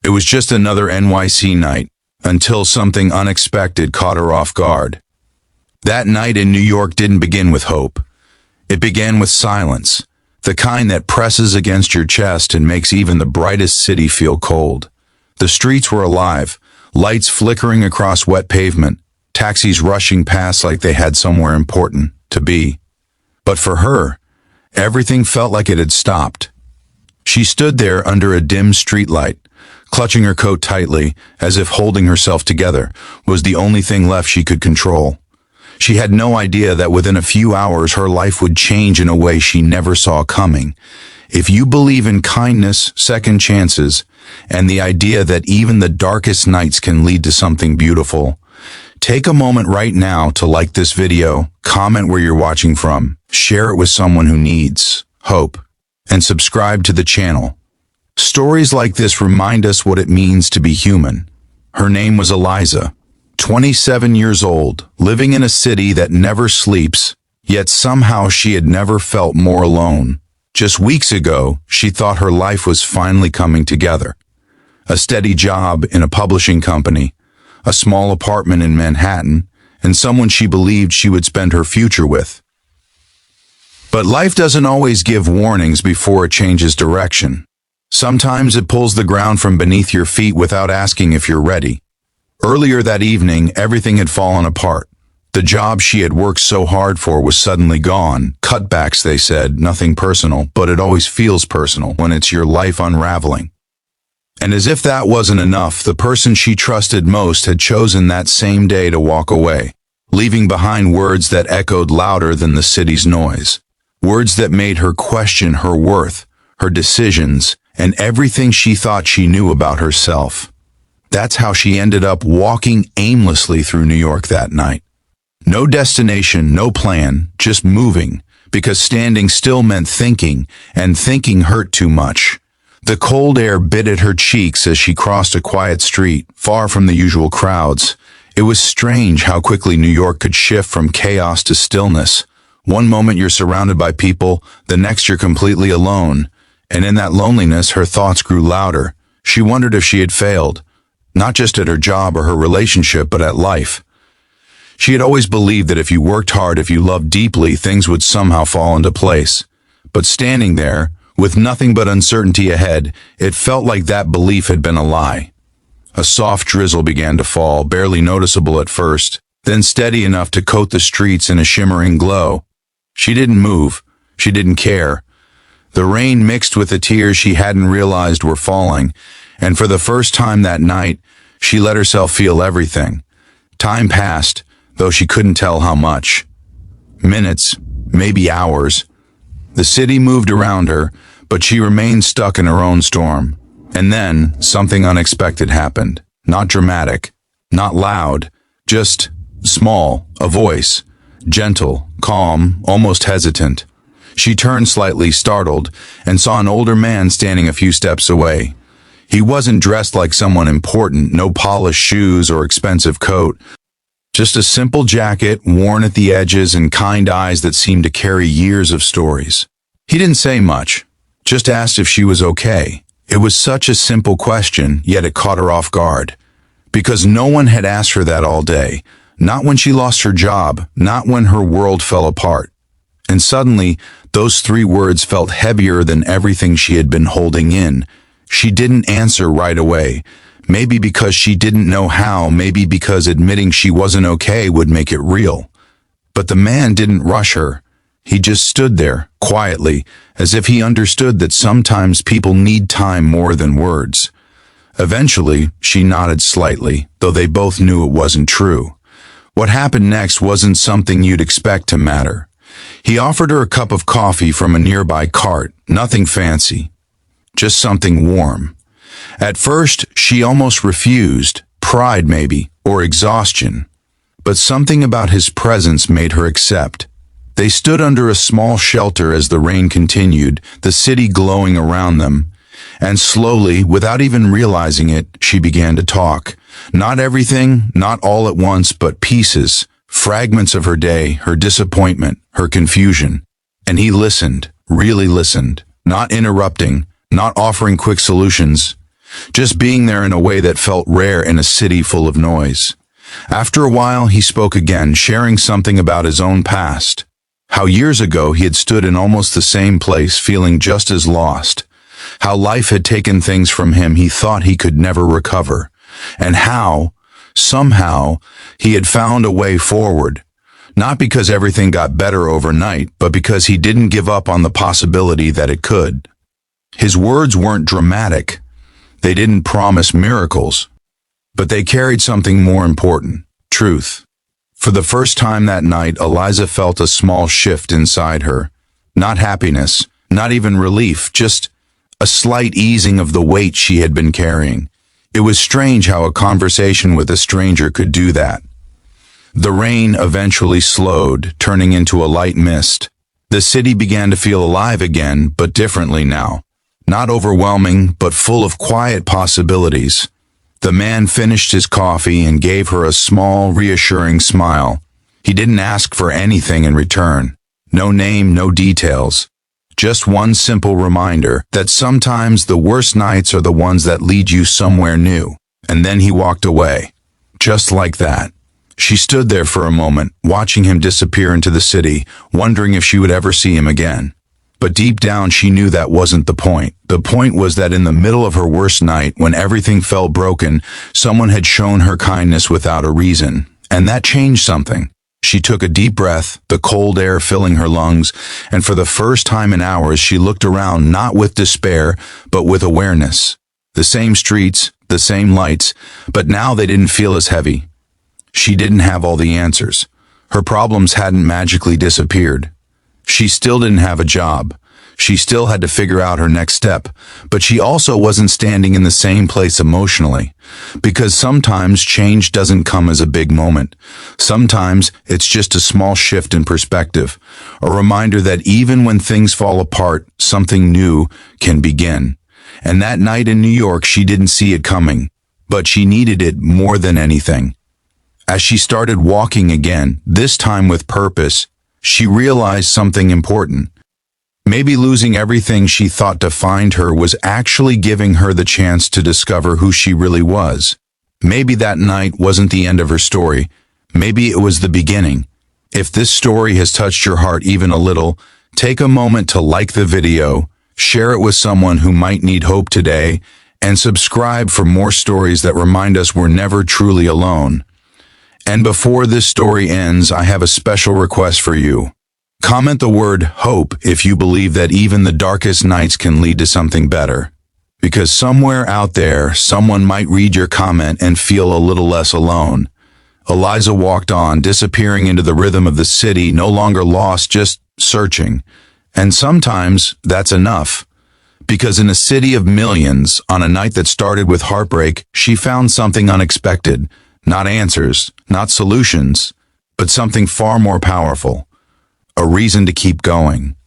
It was just another NYC night, until something unexpected caught her off guard. That night in New York didn't begin with hope. It began with silence, the kind that presses against your chest and makes even the brightest city feel cold. The streets were alive, lights flickering across wet pavement, taxis rushing past like they had somewhere important to be. But for her, everything felt like it had stopped. She stood there under a dim streetlight, clutching her coat tightly, as if holding herself together was the only thing left she could control. She had no idea that within a few hours her life would change in a way she never saw coming. If you believe in kindness, second chances, and the idea that even the darkest nights can lead to something beautiful, take a moment right now to like this video, comment where you're watching from, share it with someone who needs hope, and subscribe to the channel. Stories like this remind us what it means to be human. Her name was Eliza, 27 years old, living in a city that never sleeps, yet somehow she had never felt more alone. Just weeks ago, she thought her life was finally coming together. A steady job in a publishing company, a small apartment in Manhattan, and someone she believed she would spend her future with. But life doesn't always give warnings before it changes direction. Sometimes it pulls the ground from beneath your feet without asking if you're ready. Earlier that evening, everything had fallen apart. The job she had worked so hard for was suddenly gone. Cutbacks, they said, nothing personal, but it always feels personal when it's your life unraveling. And as if that wasn't enough, the person she trusted most had chosen that same day to walk away, leaving behind words that echoed louder than the city's noise. Words that made her question her worth, her decisions, and everything she thought she knew about herself. That's how she ended up walking aimlessly through New York that night. No destination, no plan, just moving, because standing still meant thinking, and thinking hurt too much. The cold air bit at her cheeks as she crossed a quiet street, far from the usual crowds. It was strange how quickly New York could shift from chaos to stillness. One moment you're surrounded by people, the next you're completely alone. And in that loneliness, her thoughts grew louder. She wondered if she had failed, not just at her job or her relationship, but at life. She had always believed that if you worked hard, if you loved deeply, things would somehow fall into place. But standing there, with nothing but uncertainty ahead, it felt like that belief had been a lie. A soft drizzle began to fall, barely noticeable at first, then steady enough to coat the streets in a shimmering glow. She didn't move. She didn't care. The rain mixed with the tears she hadn't realized were falling, and for the first time that night, she let herself feel everything. Time passed, though she couldn't tell how much. Minutes, maybe hours. The city moved around her, but she remained stuck in her own storm. And then, something unexpected happened. Not dramatic, not loud, just small, a voice. Gentle, calm, almost hesitant. She turned slightly, startled, and saw an older man standing a few steps away. He wasn't dressed like someone important, no polished shoes or expensive coat. Just a simple jacket, worn at the edges, and kind eyes that seemed to carry years of stories. He didn't say much, just asked if she was okay. It was such a simple question, yet it caught her off guard. Because no one had asked her that all day. Not when she lost her job, not when her world fell apart. And suddenly, those 3 words felt heavier than everything she had been holding in. She didn't answer right away. Maybe because she didn't know how, maybe because admitting she wasn't okay would make it real. But the man didn't rush her. He just stood there, quietly, as if he understood that sometimes people need time more than words. Eventually, she nodded slightly, though they both knew it wasn't true. What happened next wasn't something you'd expect to matter. He offered her a cup of coffee from a nearby cart, nothing fancy, just something warm. At first, she almost refused, pride maybe, or exhaustion. But something about his presence made her accept. They stood under a small shelter as the rain continued, the city glowing around them. And slowly, without even realizing it, she began to talk. Not everything, not all at once, but pieces, fragments of her day, her disappointment, her confusion. And he listened, really listened, not interrupting, not offering quick solutions, just being there in a way that felt rare in a city full of noise. After a while, he spoke again, sharing something about his own past. How years ago he had stood in almost the same place, feeling just as lost. How life had taken things from him he thought he could never recover. And how, somehow, he had found a way forward. Not because everything got better overnight, but because he didn't give up on the possibility that it could. His words weren't dramatic. They didn't promise miracles. But they carried something more important: truth. For the first time that night, Eliza felt a small shift inside her. Not happiness, not even relief, just a slight easing of the weight she had been carrying. It was strange how a conversation with a stranger could do that. The rain eventually slowed, turning into a light mist. The city began to feel alive again, but differently now. Not overwhelming, but full of quiet possibilities. The man finished his coffee and gave her a small, reassuring smile. He didn't ask for anything in return. No name, no details. Just one simple reminder that sometimes the worst nights are the ones that lead you somewhere new. And then he walked away. Just like that. She stood there for a moment, watching him disappear into the city, wondering if she would ever see him again. But deep down she knew that wasn't the point. The point was that in the middle of her worst night, when everything felt broken, someone had shown her kindness without a reason. And that changed something. She took a deep breath, the cold air filling her lungs, and for the first time in hours she looked around, not with despair, but with awareness. The same streets, the same lights, but now they didn't feel as heavy. She didn't have all the answers. Her problems hadn't magically disappeared. She still didn't have a job. She still had to figure out her next step, but she also wasn't standing in the same place emotionally. Because sometimes change doesn't come as a big moment. Sometimes it's just a small shift in perspective, a reminder that even when things fall apart, something new can begin. And that night in New York, she didn't see it coming, but she needed it more than anything. As she started walking again, this time with purpose, she realized something important. Maybe losing everything she thought defined her was actually giving her the chance to discover who she really was. Maybe that night wasn't the end of her story. Maybe it was the beginning. If this story has touched your heart even a little, take a moment to like the video, share it with someone who might need hope today, and subscribe for more stories that remind us we're never truly alone. And before this story ends, I have a special request for you. Comment the word hope if you believe that even the darkest nights can lead to something better. Because somewhere out there, someone might read your comment and feel a little less alone. Eliza walked on, disappearing into the rhythm of the city, no longer lost, just searching. And sometimes that's enough. Because in a city of millions, on a night that started with heartbreak, she found something unexpected. Not answers, not solutions, but something far more powerful. A reason to keep going.